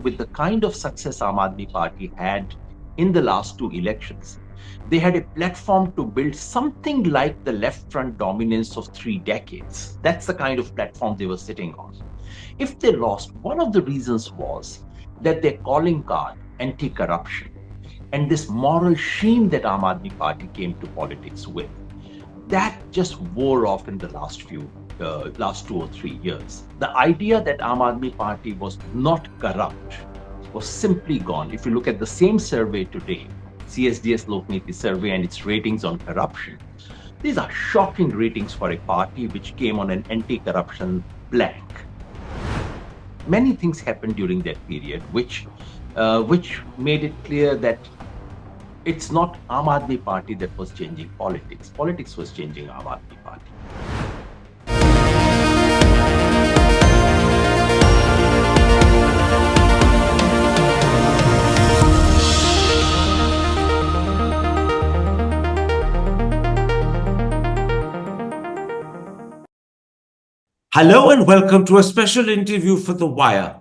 with the kind of success Aam Aadmi Party had in the last two elections, they had a platform to build something like the left front dominance of 3 decades. That's the kind of platform they were sitting on. If they lost, one of the reasons was that their calling card, anti-corruption, and this moral sheen that Aam Aadmi Party came to politics with, that just wore off in the last 2 or 3 years. The idea that Aam Aadmi Party was not corrupt was simply gone. If you look at the same survey today, CSDS Lokniti survey and its ratings on corruption, these are shocking ratings for a party which came on an anti-corruption blank. Many things happened during that period, which made it clear that it's not Aam Aadmi Party that was changing politics. Politics was changing Aam Aadmi Party. Hello and welcome to a special interview for The Wire.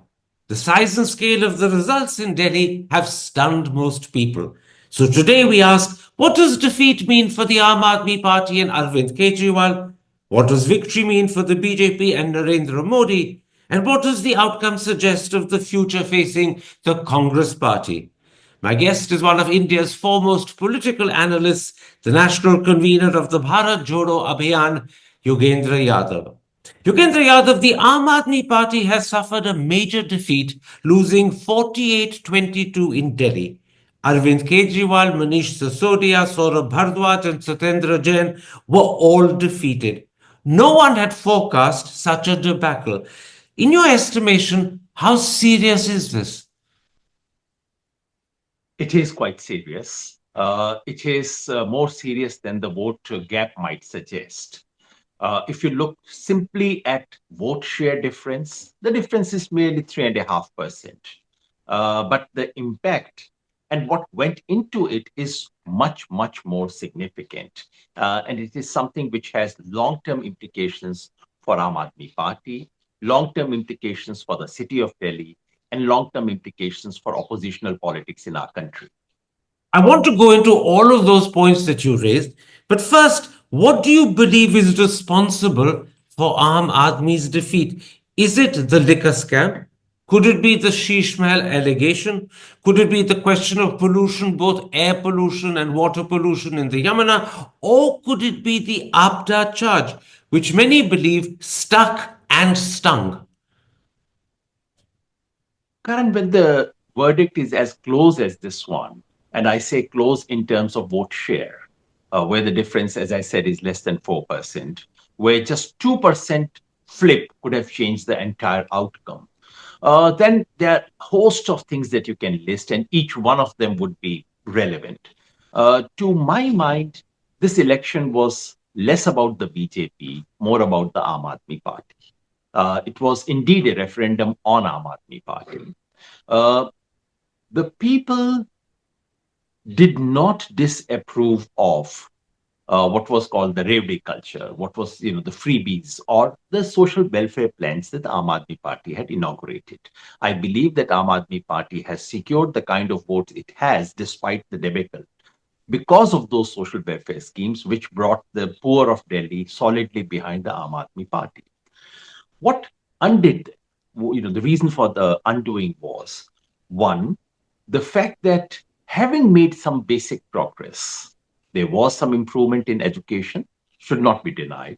The size and scale of the results in Delhi have stunned most people. So today we ask, what does defeat mean for the Aam Aadmi Party and Arvind Kejriwal? What does victory mean for the BJP and Narendra Modi? And what does the outcome suggest of the future facing the Congress Party? My guest is one of India's foremost political analysts, the National Convener of the Bharat Jodo Abhiyan, Yogendra Yadav. Yogendra Yadav, the Aam Aadmi Party has suffered a major defeat, losing 48-22 in Delhi. Arvind Kejriwal, Manish Sisodia, Saurabh Bhardwaj and Satendra Jain were all defeated. No one had forecast such a debacle. In your estimation, how serious is this? It is quite serious. It is more serious than the vote gap might suggest. If you look simply at vote share difference, the difference is merely 3.5%. But the impact and what went into it is much, much more significant. And it is something which has long-term implications for Aam Aadmi Party, long-term implications for the city of Delhi, and long-term implications for oppositional politics in our country. I want to go into all of those points that you raised. But first, what do you believe is responsible for Aam Aadmi's defeat? Is it the liquor scam? Could it be the Sheesh Mahal allegation? Could it be the question of pollution, both air pollution and water pollution in the Yamuna? Or could it be the Abda charge, which many believe stuck and stung? Karan, when the verdict is as close as this one, and I say close in terms of vote share, where the difference, as I said, is less than 4%, where just 2% flip could have changed the entire outcome, then there are a host of things that you can list, and each one of them would be relevant. To my mind, this election was less about the BJP, more about the Aam Aadmi Party. It was indeed a referendum on Aam Aadmi Party. Uh, the people did not disapprove of what was called the Revdi culture, what was the freebies or the social welfare plans that the Aam Aadmi Party had inaugurated. I believe that Aam Aadmi Party has secured the kind of votes it has despite the debacle because of those social welfare schemes, which brought the poor of Delhi solidly behind the Aam Aadmi Party. What undid, the reason for the undoing was one, the fact that having made some basic progress, there was some improvement in education, should not be denied.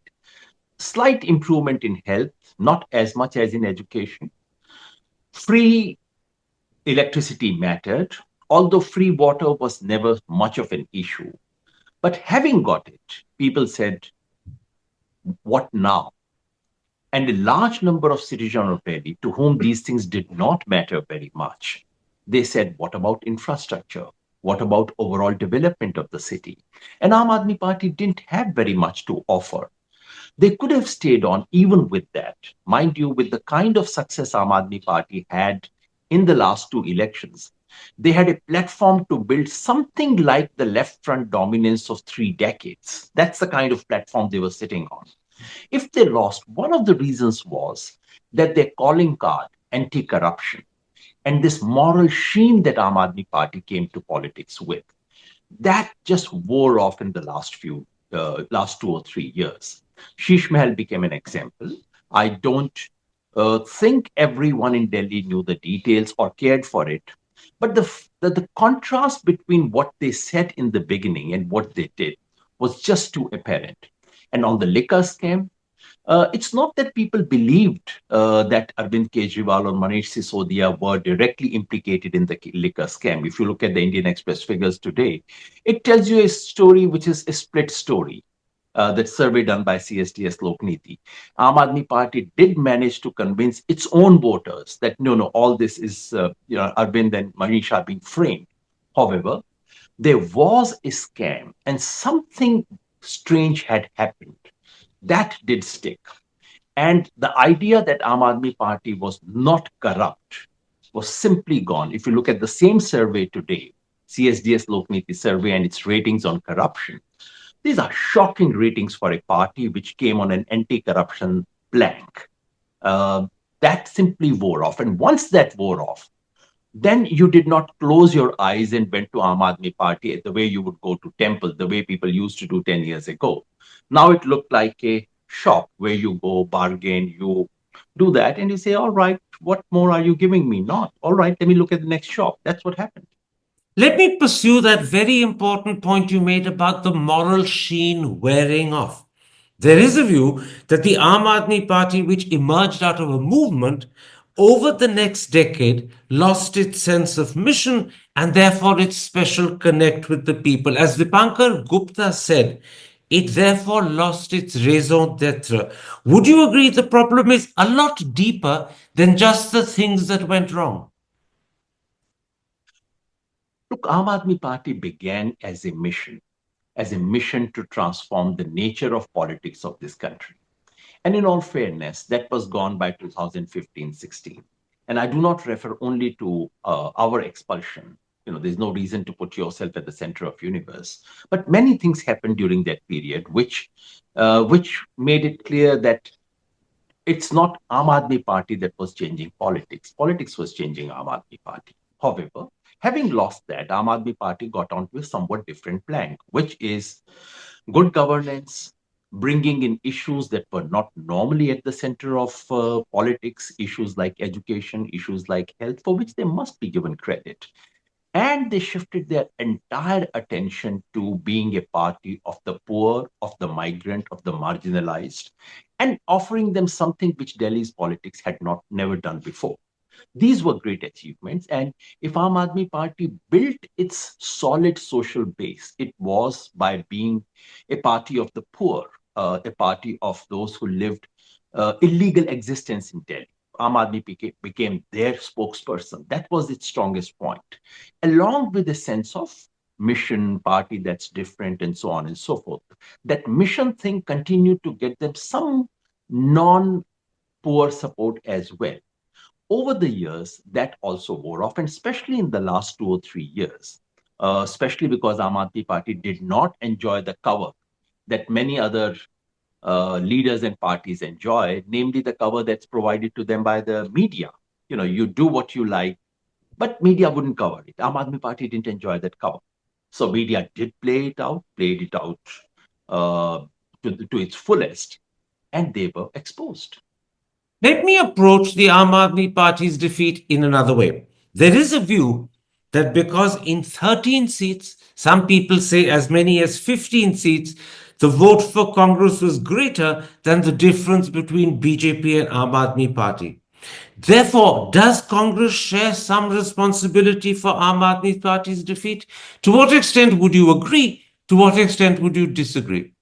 Slight improvement in health, not as much as in education. Free electricity mattered, although free water was never much of an issue. But having got it, people said, what now? And a large number of citizens of Delhi to whom these things did not matter very much, they said, what about infrastructure? What about overall development of the city? And Aam Aadmi Party didn't have very much to offer. They could have stayed on even with that. Mind you, with the kind of success Aam Aadmi Party had in the last two elections, they had a platform to build something like the left front dominance of 3 decades. That's the kind of platform they were sitting on. If they lost, one of the reasons was that their calling card, anti-corruption, And this moral sheen that Aam Aadmi Party came to politics with, that just wore off in the last 2 or 3 years. Sheesh Mahal became an example. I don't think everyone in Delhi knew the details or cared for it, but the contrast between what they said in the beginning and what they did was just too apparent. And on the liquor scam, it's not that people believed that Arvind Kejriwal or Manish Sisodia were directly implicated in the liquor scam. If you look at the Indian Express figures today, it tells you a story which is a split story. That survey done by CSTS Lokniti. Aam Aadmi Party did manage to convince its own voters that no, all this is, Arvind and Manish are being framed. However, there was a scam and something strange had happened. That did stick. And the idea that Aam Aadmi Party was not corrupt was simply gone. If you look at the same survey today, CSDS Lokniti survey and its ratings on corruption, these are shocking ratings for a party which came on an anti-corruption plank. Uh, that simply wore off. And once that wore off, then you did not close your eyes and went to Aam Aadmi Party the way you would go to temple, the way people used to do 10 years ago. Now it looked like a shop where you go, bargain, you do that, and you say, all right, what more are you giving me? Not. All right, let me look at the next shop. That's what happened. Let me pursue that very important point you made about the moral sheen wearing off. There is a view that the Aam Aadmi Party, which emerged out of a movement, over the next decade lost its sense of mission and therefore its special connect with the people. As Dipankar Gupta said, it therefore lost its raison d'etre. Would you agree the problem is a lot deeper than just the things that went wrong? Look, Aam Aadmi Party began as a mission to transform the nature of politics of this country. And in all fairness, that was gone by 2015-16. And I do not refer only to our expulsion. There's no reason to put yourself at the center of universe. But many things happened during that period, which made it clear that it's not Aam Aadmi Party that was changing politics. Politics was changing Aam Aadmi Party. However, having lost that, Aam Aadmi Party got onto a somewhat different plank, which is good governance, bringing in issues that were not normally at the center of politics, issues like education, issues like health, for which they must be given credit. And they shifted their entire attention to being a party of the poor, of the migrant, of the marginalized, and offering them something which Delhi's politics had not never done before. These were great achievements. And if Aam Aadmi Party built its solid social base, it was by being a party of the poor, a party of those who lived illegal existence in Delhi. Aam Aadmi became their spokesperson. That was its strongest point, along with a sense of mission, party that's different, and so on and so forth. That mission thing continued to get them some non poor support as well. Over the years, that also wore off, and especially in the last 2 or 3 years, especially because Aam Aadmi Party did not enjoy the cover that many other leaders and parties enjoy, namely the cover that's provided to them by the media. You do what you like, but media wouldn't cover it. Aam Aadmi Party didn't enjoy that cover. So media did played it out uh, to its fullest, and they were exposed. Let me approach the Aam Aadmi Party's defeat in another way. There is a view that because in 13 seats, some people say as many as 15 seats, the vote for Congress was greater than the difference between BJP and Aam Aadmi Party. Therefore, does Congress share some responsibility for Aam Aadmi Party's defeat? To what extent would you agree? To what extent would you disagree?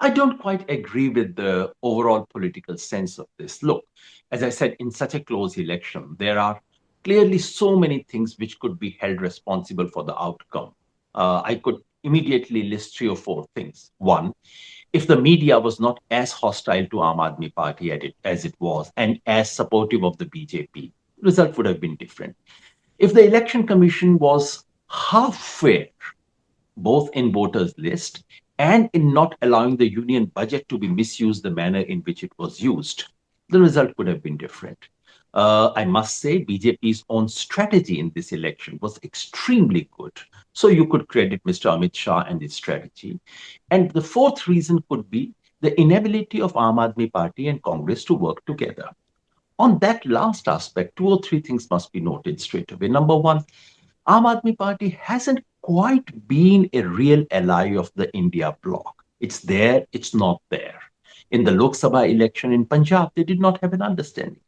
I don't quite agree with the overall political sense of this. Look, as I said, in such a close election, there are clearly so many things which could be held responsible for the outcome. I could immediately list 3 or 4 things. One, if the media was not as hostile to Aam Aadmi Party as it was and as supportive of the BJP, result would have been different. If the election commission was half fair both in voters' list and in not allowing the union budget to be misused the manner in which it was used, the result would have been different. I must say, BJP's own strategy in this election was extremely good. So you could credit Mr. Amit Shah and his strategy. And the fourth reason could be the inability of Aam Aadmi Party and Congress to work together. On that last aspect, two or three things must be noted straight away. Number one, Aam Aadmi Party hasn't quite been a real ally of the India bloc. It's there, it's not there. In the Lok Sabha election in Punjab, they did not have an understanding.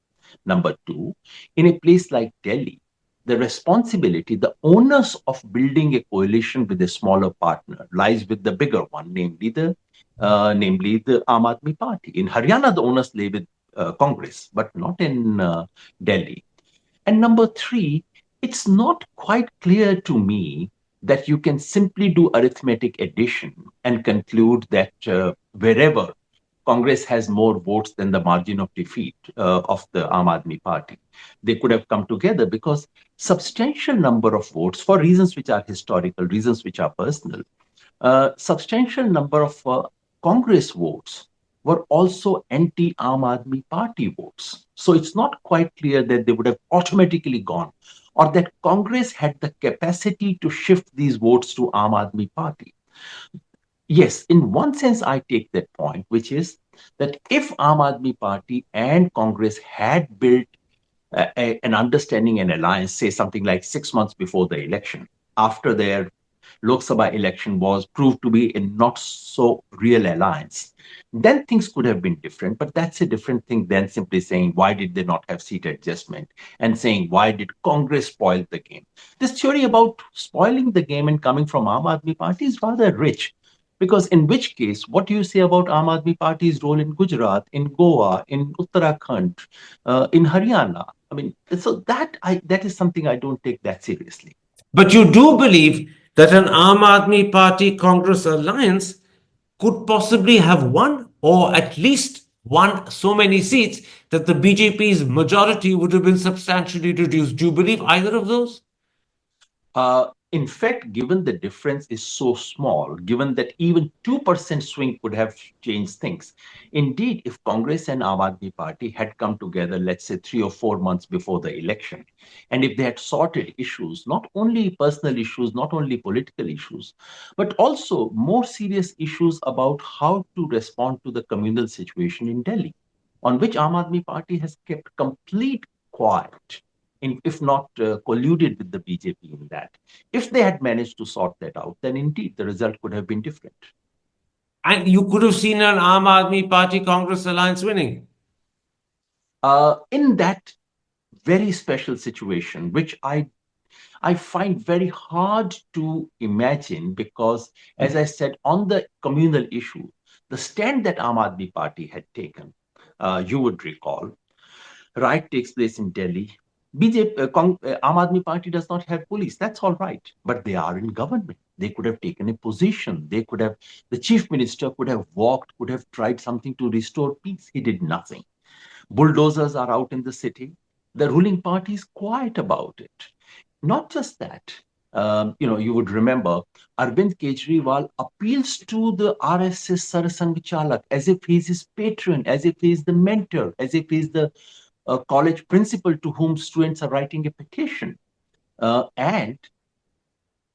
Number two, in a place like Delhi, the responsibility, the onus of building a coalition with a smaller partner lies with the bigger one, namely the Aam Aadmi Party. In Haryana, the onus lay with Congress, but not in Delhi. And number three, it's not quite clear to me that you can simply do arithmetic addition and conclude that wherever Congress has more votes than the margin of defeat of the Aam Aadmi Party, they could have come together because substantial number of votes, for reasons which are historical, reasons which are personal, substantial number of Congress votes were also anti-Aam Aadmi Party votes. So it's not quite clear that they would have automatically gone, or that Congress had the capacity to shift these votes to Aam Aadmi Party. Yes, in one sense, I take that point, which is that if Aam Aadmi Party and Congress had built an understanding and alliance, say something like 6 months before the election, after their Lok Sabha election was proved to be a not so real alliance, then things could have been different. But that's a different thing than simply saying, why did they not have seat adjustment? And saying, why did Congress spoil the game? This theory about spoiling the game and coming from Aam Aadmi Party is rather rich. Because in which case, what do you say about Aam Aadmi Party's role in Gujarat, in Goa, in Uttarakhand, in Haryana? I mean, so that is something I don't take that seriously. But you do believe that an Aam Aadmi Party Congress alliance could possibly have won, or at least won so many seats that the BJP's majority would have been substantially reduced. Do you believe either of those? In fact, given the difference is so small, given that even 2% swing could have changed things. Indeed, if Congress and Aam Aadmi Party had come together, let's say 3 or 4 months before the election, and if they had sorted issues, not only personal issues, not only political issues, but also more serious issues about how to respond to the communal situation in Delhi, on which Aam Aadmi Party has kept complete quiet if not colluded with the BJP in that. If they had managed to sort that out, then indeed the result could have been different. And you could have seen an Aam Aadmi Party Congress alliance winning. In that very special situation, which I find very hard to imagine because, as I said, on the communal issue, the stand that Aam Aadmi Party had taken, you would recall, right takes place in Delhi. BJP, Aam Aadmi Party does not have police. That's all right, but they are in government. They could have taken a position. They could have, the chief minister could have walked, could have tried something to restore peace. He did nothing. Bulldozers are out in the city. The ruling party is quiet about it. Not just that. You would remember Arvind Kejriwal appeals to the RSS Sarasang Chalak as if he's his patron, as if he's the mentor, as if he's the college principal to whom students are writing a petition. And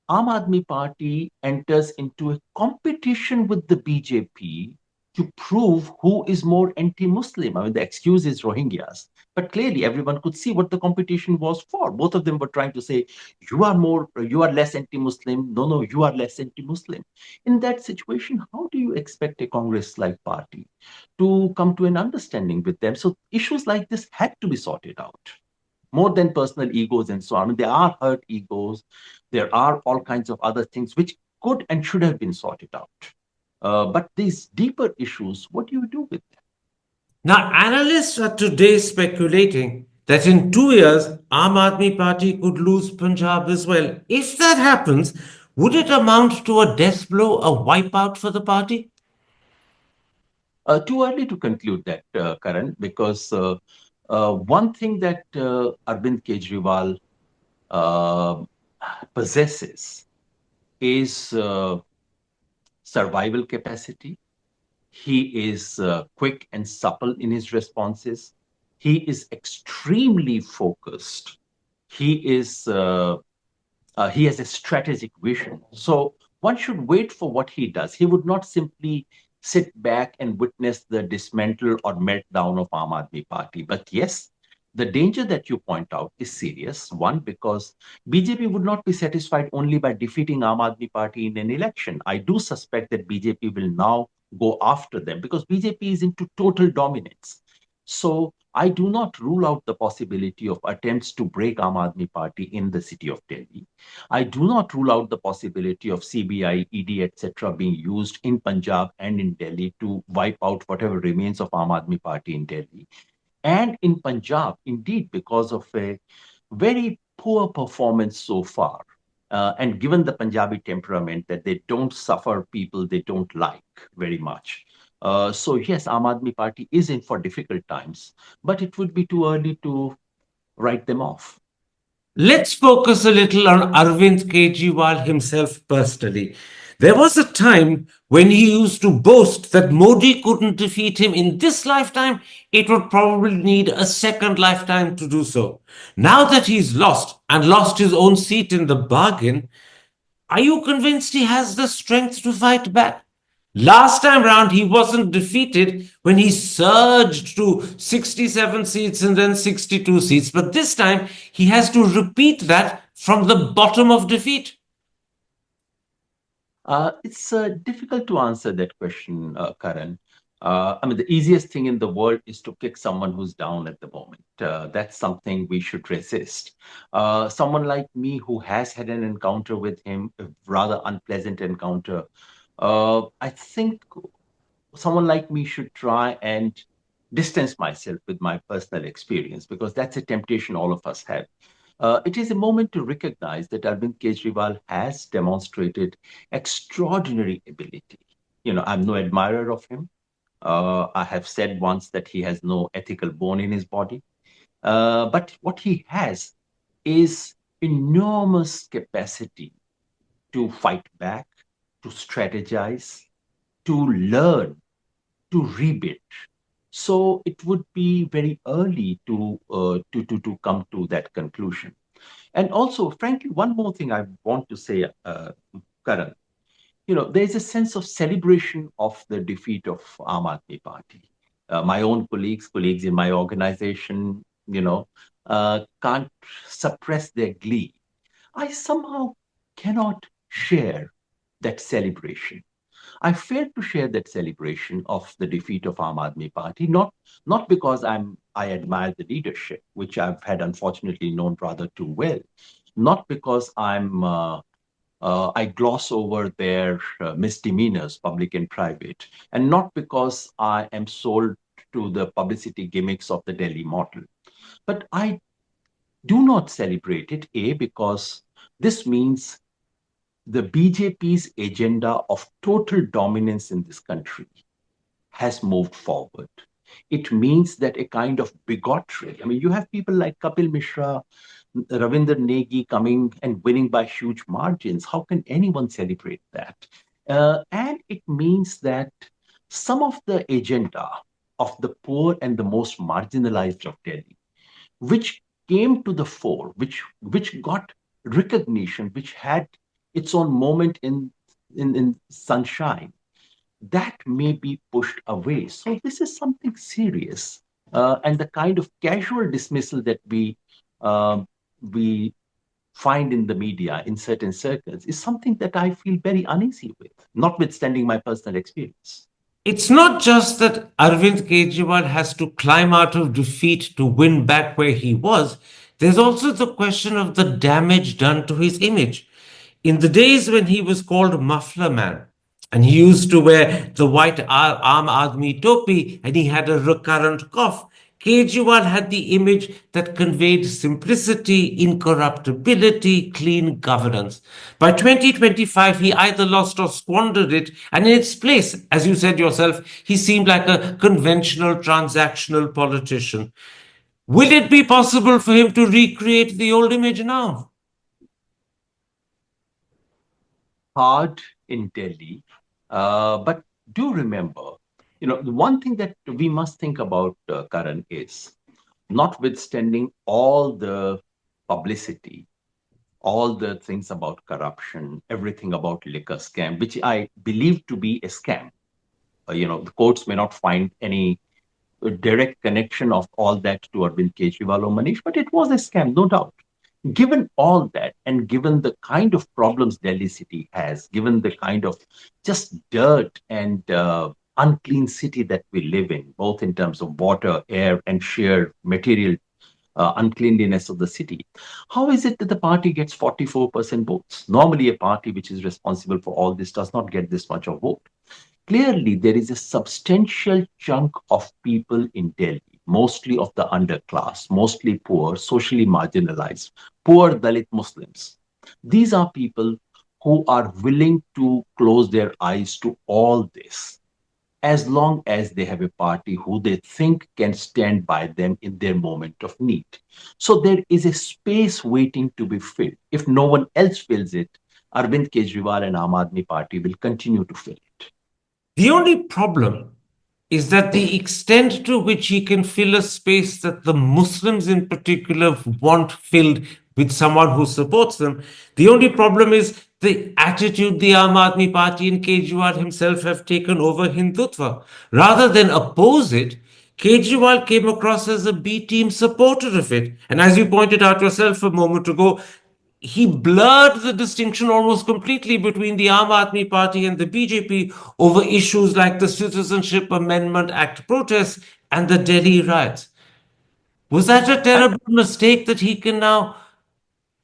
Aam Aadmi Party enters into a competition with the BJP to prove who is more anti-Muslim. I mean, the excuse is Rohingyas, but clearly everyone could see what the competition was for. Both of them were trying to say, you are less anti-Muslim. No, no, you are less anti-Muslim. In that situation, how do you expect a Congress-like party to come to an understanding with them? So issues like this had to be sorted out more than personal egos and so on. I mean, there are hurt egos. There are all kinds of other things which could and should have been sorted out. But these deeper issues, what do you do with them? Now, analysts are today speculating that in 2 years, Aam Aadmi Party could lose Punjab as well. If that happens, would it amount to a death blow, a wipeout for the party? Too early to conclude that, Karan, because one thing that Arvind Kejriwal uh, possesses is survival capacity. He is quick and supple in his responses. He is extremely focused. He is he has a strategic vision. So one should wait for what he does. He would not simply sit back and witness the dismantle or meltdown of Aam Aadmi Party. But yes, the danger that you point out is serious. One, because BJP would not be satisfied only by defeating Aam Aadmi Party in an election. I do suspect that BJP will now go after them because BJP is into total dominance. So I do not rule out the possibility of attempts to break Aam Aadmi Party in the city of Delhi. I do not rule out the possibility of CBI, ED, etc., being used in Punjab and in Delhi to wipe out whatever remains of Aam Aadmi Party in Delhi. And in Punjab, indeed, because of a very poor performance so far, and given the Punjabi temperament that they don't suffer people they don't like very much. So, yes, Aam Aadmi Party is in for difficult times, but it would be too early to write them off. Let's focus a little on Arvind Kejriwal himself personally. There was a time when he used to boast that Modi couldn't defeat him in this lifetime, it would probably need a second lifetime to do so. Now that he's lost and lost his own seat in the bargain, are you convinced he has the strength to fight back? Last time round, he wasn't defeated when he surged to 67 seats and then 62 seats. But this time, he has to repeat that from the bottom of defeat. It's difficult to answer that question, Karan. I mean, the easiest thing in the world is to kick someone who's down at the moment. That's something we should resist. Someone like me who has had an encounter with him, a rather unpleasant encounter, I think someone like me should try and distance myself with my personal experience because that's a temptation all of us have. It is a moment to recognize that Arvind Kejriwal has demonstrated extraordinary ability. You know, I'm no admirer of him. I have said once that he has no ethical bone in his body. But what he has is enormous capacity to fight back, to strategize, to learn, to rebuild. So it would be very early to come to that conclusion. And also, frankly, one more thing I want to say, Karan, you know, there's a sense of celebration of the defeat of Aam Aadmi Party. My own colleagues in my organization, you know, can't suppress their glee. I somehow cannot share that celebration. I failed to share that celebration of the defeat of Aam Aadmi Party, not because I admire the leadership, which I've had unfortunately known rather too well, not because I gloss over their misdemeanors, public and private, and not because I am sold to the publicity gimmicks of the Delhi model. But I do not celebrate it, A, because this means the BJP's agenda of total dominance in this country has moved forward. It means that a kind of bigotry. I mean, you have people like Kapil Mishra, Ravinder Negi coming and winning by huge margins. How can anyone celebrate that? And it means that some of the agenda of the poor and the most marginalized of Delhi, which came to the fore, which got recognition, which had its own moment in sunshine, that may be pushed away. So this is something serious, and the kind of casual dismissal that um, we find in the media in certain circles is something that I feel very uneasy with, notwithstanding my personal experience. It's not just that Arvind Kejriwal has to climb out of defeat to win back where he was, there's also the question of the damage done to his image. In the days when he was called Muffler Man, and he used to wear the white Aam Aadmi topi and he had a recurrent cough, Kejriwal had the image that conveyed simplicity, incorruptibility, clean governance. By 2025, he either lost or squandered it, and in its place, as you said yourself, he seemed like a conventional transactional politician. Will it be possible for him to recreate the old image now? Hard in Delhi, but do remember, you know, the one thing that we must think about, Karan, is notwithstanding all the publicity, all the things about corruption, everything about liquor scam, which I believe to be a scam. The courts may not find any direct connection of all that to Arvind Kejriwal or Manish, but it was a scam, no doubt. Given all that, and given the kind of problems Delhi city has, given the kind of just dirt and unclean city that we live in, both in terms of water, air, and sheer material uncleanliness of the city, how is it that the party gets 44% votes? Normally, a party which is responsible for all this does not get this much of vote. Clearly, there is a substantial chunk of people in Delhi, mostly of the underclass, mostly poor, socially marginalized, poor Dalit Muslims. These are people who are willing to close their eyes to all this as long as they have a party who they think can stand by them in their moment of need. So there is a space waiting to be filled. If no one else fills it, Arvind Kejriwal and Aam Aadmi Party will continue to fill it. The only problem is that the extent to which he can fill a space that the Muslims in particular want filled with someone who supports them, the only problem is the attitude the Aam Aadmi Party and Kejriwal himself have taken over Hindutva. Rather than oppose it, Kejriwal came across as a B team supporter of it. And as you pointed out yourself a moment ago, he blurred the distinction almost completely between the Aam Aadmi Party and the BJP over issues like the Citizenship Amendment Act protests and the Delhi riots. Was that a I, terrible mistake that he can now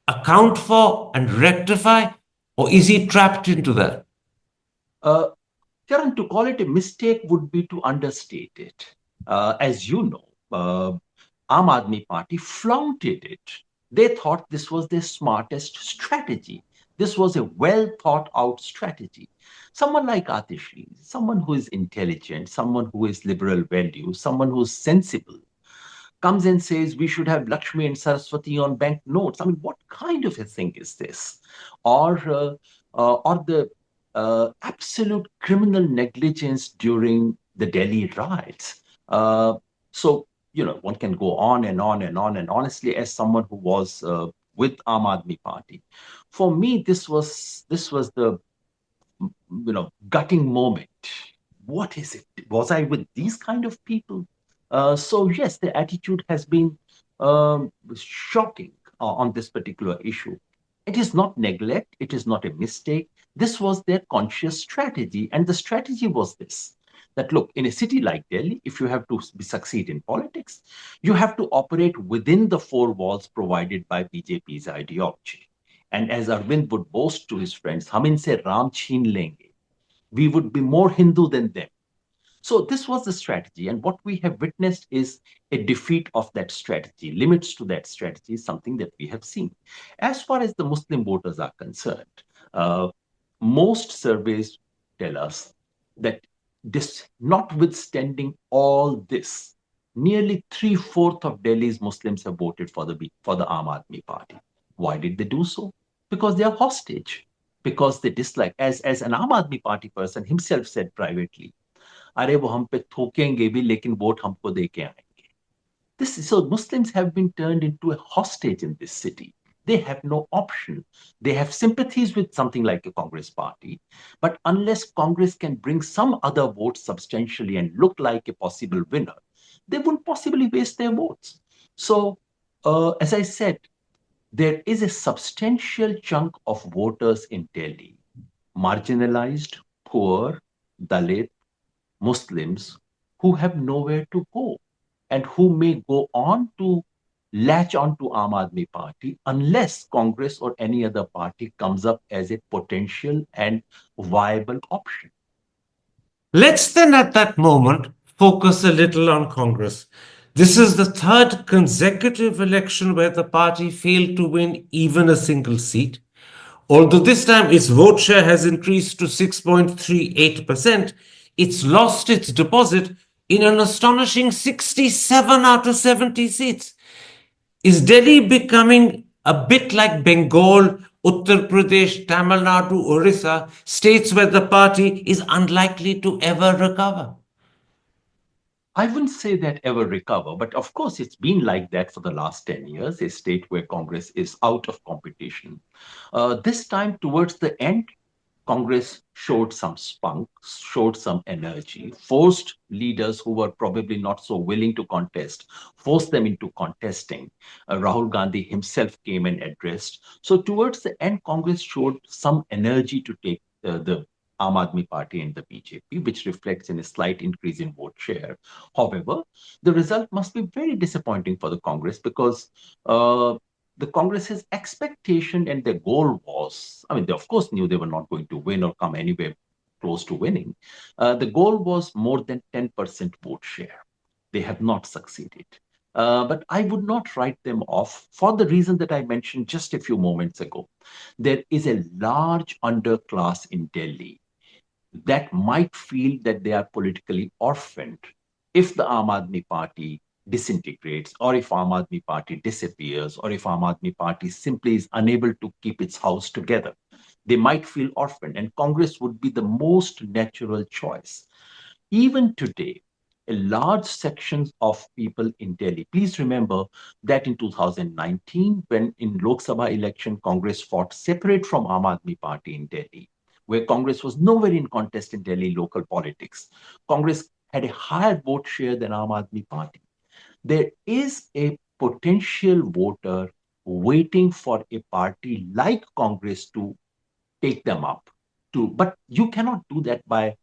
account for and rectify? Or is he trapped into that? uh, Karan, to call it a mistake would be to understate it. As you know, Aam Aadmi Party flaunted it. They thought this was their smartest strategy. This was a well thought out strategy. Someone like Atishi, someone who is intelligent, someone who is liberal values, someone who's sensible, comes and says we should have Lakshmi and Saraswati on bank notes. I mean, what kind of a thing is this? Or the absolute criminal negligence during the Delhi riots. So, one can go on and on and on. And honestly, as someone who was with Aam Aadmi Party, for me, this was the gutting moment. What is it? Was I with these kind of people? So yes, the attitude has been shocking on this particular issue. It is not neglect. It is not a mistake. This was their conscious strategy, and the strategy was this: that look, in a city like Delhi, if you have to succeed in politics, you have to operate within the four walls provided by BJP's ideology. And as Arvind would boast to his friends, "Hum inse Ram chhin lenge." We would be more Hindu than them. So this was the strategy. And what we have witnessed is a defeat of that strategy. Limits to that strategy is something that we have seen. As far as the Muslim voters are concerned, uh, most surveys tell us that notwithstanding all this, nearly three-fourths of Delhi's Muslims have voted for the Aam Aadmi Party. Why did they do so? Because they are hostage, because they dislike. As an Aam Aadmi Party person himself said privately, अरे वो हम पे थूकेंगे भी लेकिन vote हमको दे के आएंगे. This is, so Muslims have been turned into a hostage in this city. They have no option. They have sympathies with something like a Congress party, but unless Congress can bring some other votes substantially and look like a possible winner, they wouldn't possibly waste their votes. So, as I said, there is a substantial chunk of voters in Delhi, marginalized, poor, Dalit, Muslims, who have nowhere to go and who may go on to latch on to Aam Aadmi Party unless Congress or any other party comes up as a potential and viable option. Let's then at that moment focus a little on Congress. This is the third consecutive election where the party failed to win even a single seat. Although this time its vote share has increased to 6.38%, it's lost its deposit in an astonishing 67 out of 70 seats. Is Delhi becoming a bit like Bengal, Uttar Pradesh, Tamil Nadu, Orissa, states where the party is unlikely to ever recover? I wouldn't say that ever recover, but of course, it's been like that for the last 10 years, a state where Congress is out of competition. This time, towards the end, Congress showed some spunk, showed some energy, forced leaders who were probably not so willing to contest, forced them into contesting. Rahul Gandhi himself came and addressed. So, towards the end, Congress showed some energy to take the Aam Aadmi Party and the BJP, which reflects in a slight increase in vote share. However, the result must be very disappointing for the Congress because the Congress's expectation and their goal was, I mean, they of course knew they were not going to win or come anywhere close to winning. The goal was more than 10% vote share. They have not succeeded. But I would not write them off for the reason that I mentioned just a few moments ago. There is a large underclass in Delhi that might feel that they are politically orphaned if the Aam Aadmi Party disintegrates, or if Aam Aadmi Party disappears, or if Aam Aadmi Party simply is unable to keep its house together. They might feel orphaned, and Congress would be the most natural choice. Even today, a large section of people in Delhi. Please remember that in 2019, when in Lok Sabha election, Congress fought separate from Aam Aadmi Party in Delhi, where Congress was nowhere in contest in Delhi local politics. Congress had a higher vote share than Aam Aadmi Party. There is a potential voter waiting for a party like Congress to take them up. But you cannot do that by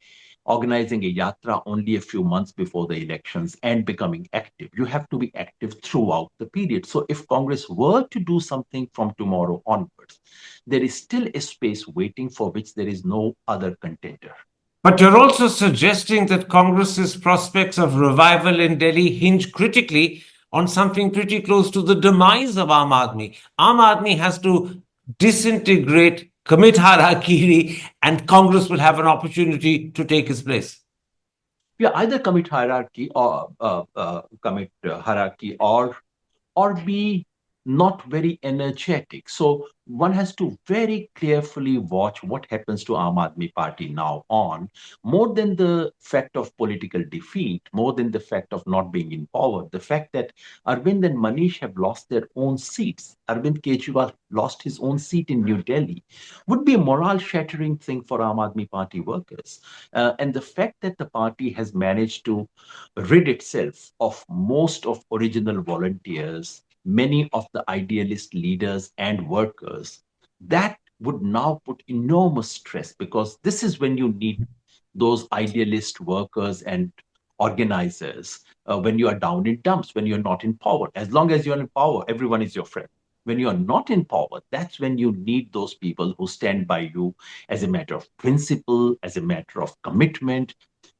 organizing a yatra only a few months before the elections and becoming active. You have to be active throughout the period. So if Congress were to do something from tomorrow onwards, there is still a space waiting for which there is no other contender. But you're also suggesting that Congress's prospects of revival in Delhi hinge critically on something pretty close to the demise of Aam Aadmi. Aam Aadmi has to disintegrate, commit harakiri, and Congress will have an opportunity to take its place. Yeah, either commit hierarchy or be not very energetic. So one has to very carefully watch what happens to Aam Aadmi Party now on, more than the fact of political defeat, more than the fact of not being in power, the fact that Arvind and Manish have lost their own seats. Arvind Kejriwal lost his own seat in New Delhi would be a morale shattering thing for Aam Aadmi Party workers. And the fact that the party has managed to rid itself of most of original volunteers, many of the idealist leaders and workers, that would now put enormous stress because this is when you need those idealist workers and organizers when you are down in dumps, when you're not in power. As long as you're in power, everyone is your friend. When you're not in power, that's when you need those people who stand by you as a matter of principle, as a matter of commitment.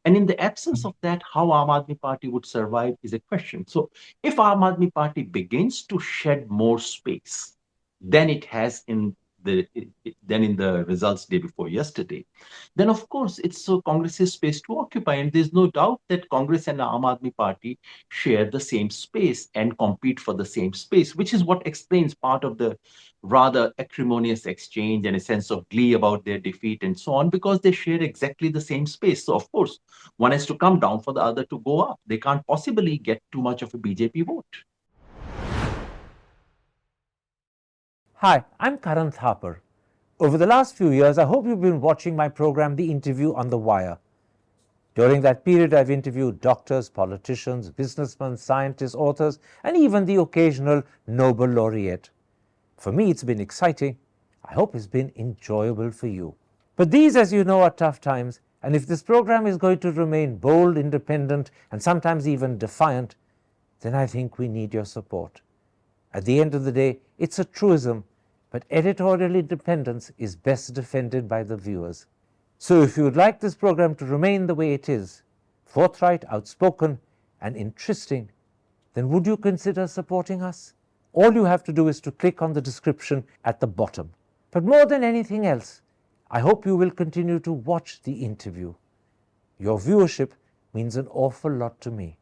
And in the absence of that, how Aam Aadmi Party would survive is a question. So if Aam Aadmi Party begins to shed more space than it has in the results day before yesterday, then of course it's Congress's space to occupy. And there's no doubt that Congress and the Aam Aadmi Party share the same space and compete for the same space, which is what explains part of the rather acrimonious exchange and a sense of glee about their defeat and so on, because they share exactly the same space. So of course, one has to come down for the other to go up. They can't possibly get too much of a BJP vote. Hi, I'm Karan Thapar. Over the last few years, I hope you've been watching my program, The Interview on the Wire. During that period, I've interviewed doctors, politicians, businessmen, scientists, authors, and even the occasional Nobel laureate. For me, it's been exciting. I hope it's been enjoyable for you. But these, as you know, are tough times, and if this program is going to remain bold, independent, and sometimes even defiant, then I think we need your support. At the end of the day, it's a truism, but editorial independence is best defended by the viewers. So if you would like this program to remain the way it is, forthright, outspoken, and interesting, then would you consider supporting us? All you have to do is to click on the description at the bottom. But more than anything else, I hope you will continue to watch the interview. Your viewership means an awful lot to me.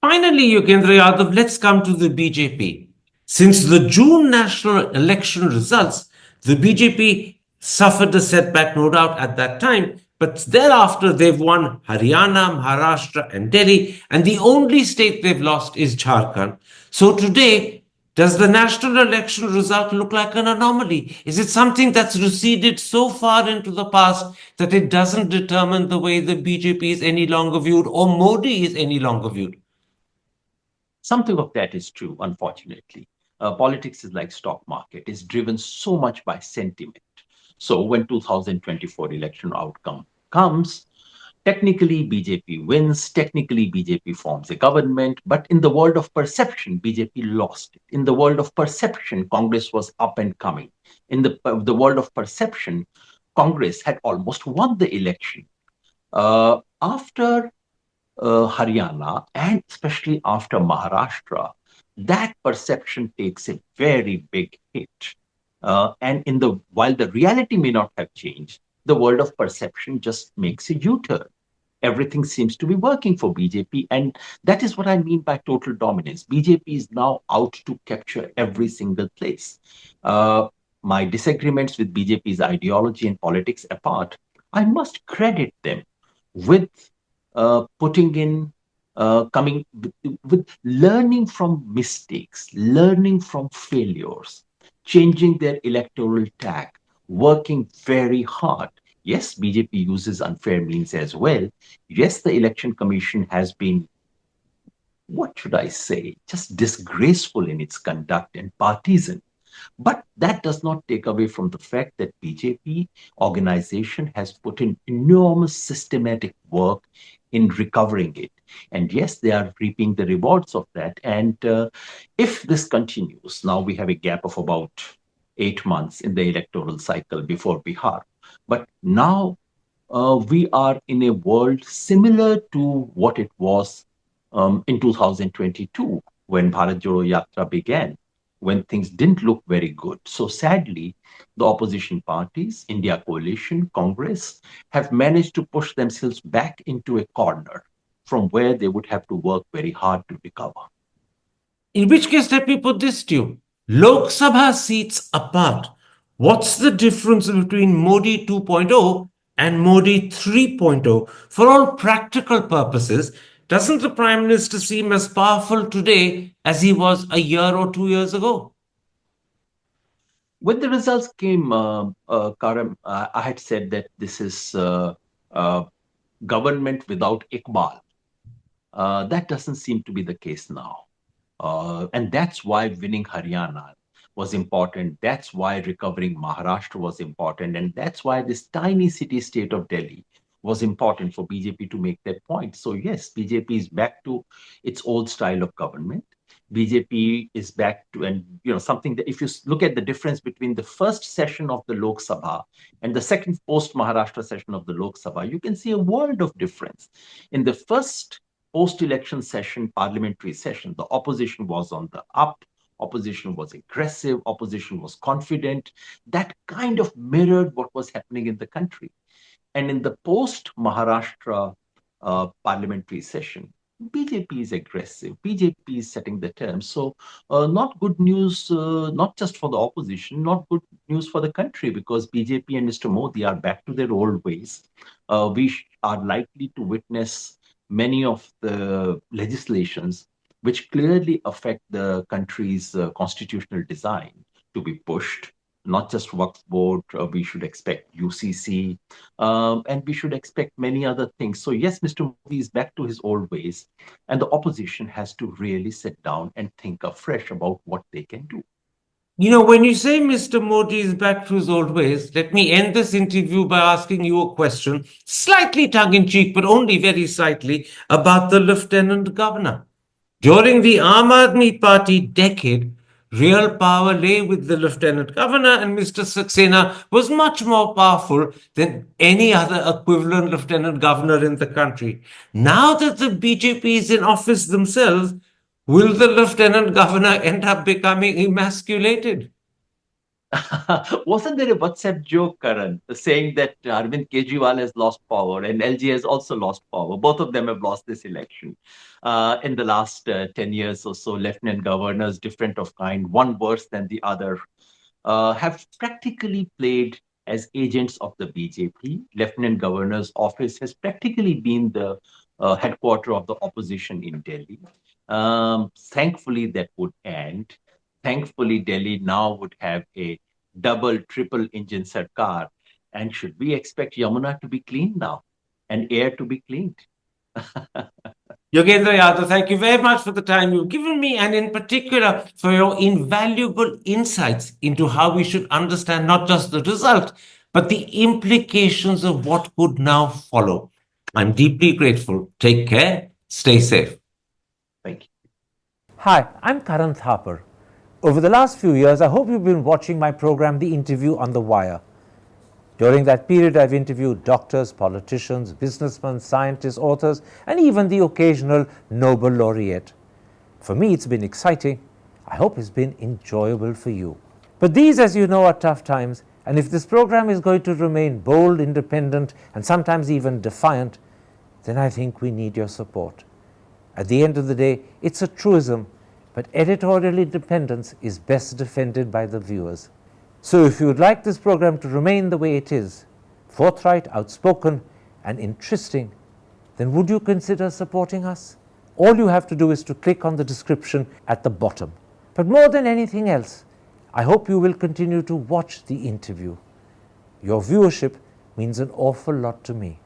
Finally, Yogendra Yadav, let's come to the BJP. Since the June national election results, The BJP suffered a setback, no doubt, at that time, but thereafter they've won Haryana, Maharashtra, and Delhi, and the only state they've lost is Jharkhand. So today, does the national election result look like an anomaly? Is it something that's receded so far into the past that it doesn't determine the way the BJP is any longer viewed or Modi is any longer viewed? Something of that is true, unfortunately. Politics is like stock market. It's driven so much by sentiment. So when 2024 election outcome comes, technically BJP wins, technically BJP forms a government, but in the world of perception, BJP lost it. In the world of perception, Congress was up and coming. In the world of perception, Congress had almost won the election. After Haryana and especially after Maharashtra, that perception takes a very big hit. And in the while the reality may not have changed, the world of perception just makes a U-turn. Everything seems to be working for BJP, and that is what I mean by total dominance. BJP is now out to capture every single place. My disagreements with BJP's ideology and politics apart, I must credit them with putting in coming with learning from mistakes, learning from failures, changing their electoral tack, working very hard. Yes, BJP uses unfair means as well. Yes, the election commission has been, what should I say, just disgraceful in its conduct and partisan. But that does not take away from the fact that BJP organization has put in enormous systematic work in recovering it. And yes, they are reaping the rewards of that. And if this continues, now we have a gap of about 8 months in the electoral cycle before Bihar. But now we are in a world similar to what it was in 2022 when Bharat Jodo Yatra began, when things didn't look very good. So sadly, the opposition parties, India Coalition, Congress, have managed to push themselves back into a corner from where they would have to work very hard to recover. In which case, let me put this to you. Lok Sabha seats apart. What's the difference between Modi 2.0 and Modi 3.0? For all practical purposes, doesn't the Prime Minister seem as powerful today as he was a year or 2 years ago? When the results came, Karam, I had said that this is uh, government without Iqbal. That doesn't seem to be the case now. And that's why winning Haryana was important. That's why recovering Maharashtra was important. And that's why this tiny city state of Delhi was important for BJP to make that point. So, yes, BJP is back to its old style of government. BJP is back to, and something that if you look at the difference between the first session of the Lok Sabha and the second post Maharashtra session of the Lok Sabha, you can see a world of difference. In the first post-election session, parliamentary session, the opposition was on the up, opposition was aggressive, opposition was confident. That kind of mirrored what was happening in the country. And in the post-Maharashtra parliamentary session, BJP is aggressive. BJP is setting the terms. So, not good news, not just for the opposition, not good news for the country, because BJP and Mr. Modi are back to their old ways. We are likely to witness many of the legislations which clearly affect the country's constitutional design to be pushed. Not just Waqf Board, we should expect UCC, and we should expect many other things. So yes, Mr. Modi is back to his old ways, and the opposition has to really sit down and think afresh about what they can do. When you say Mr. Modi is back to his old ways, let me end this interview by asking you a question, slightly tongue in cheek, but only very slightly, about the Lieutenant Governor. During the Aam Aadmi Party decade, real power lay with the Lieutenant Governor, and Mr. Saxena was much more powerful than any other equivalent Lieutenant Governor in the country. Now that the BJP is in office themselves, will the Lieutenant Governor end up becoming emasculated? Wasn't there a WhatsApp joke, Karan, saying that Arvind Kejriwal has lost power and LG has also lost power? Both of them have lost this election. In the last 10 years or so, lieutenant governors, different of kind, one worse than the other. have practically played as agents of the BJP. Lieutenant Governor's office has practically been the headquarter of the opposition in Delhi. Thankfully, that would end. Thankfully, Delhi now would have a double, triple engine sarkar. And should we expect Yamuna to be cleaned now and air to be cleaned? Yogendra Yadav, thank you very much for the time you've given me, and in particular for your invaluable insights into how we should understand not just the result, but the implications of what could now follow. I'm deeply grateful. Take care. Stay safe. Thank you. Hi, I'm Karan Thapar. Over the last few years, I hope you've been watching my program, The Interview on the Wire. During that period, I've interviewed doctors, politicians, businessmen, scientists, authors, and even the occasional Nobel laureate. For me, it's been exciting. I hope it's been enjoyable for you. But these, as you know, are tough times, and if this program is going to remain bold, independent, and sometimes even defiant, then I think we need your support. At the end of the day, it's a truism, but editorial independence is best defended by the viewers. So if you would like this program to remain the way it is, forthright, outspoken, and interesting, then would you consider supporting us? All you have to do is to click on the description at the bottom. But more than anything else, I hope you will continue to watch The Interview. Your viewership means an awful lot to me.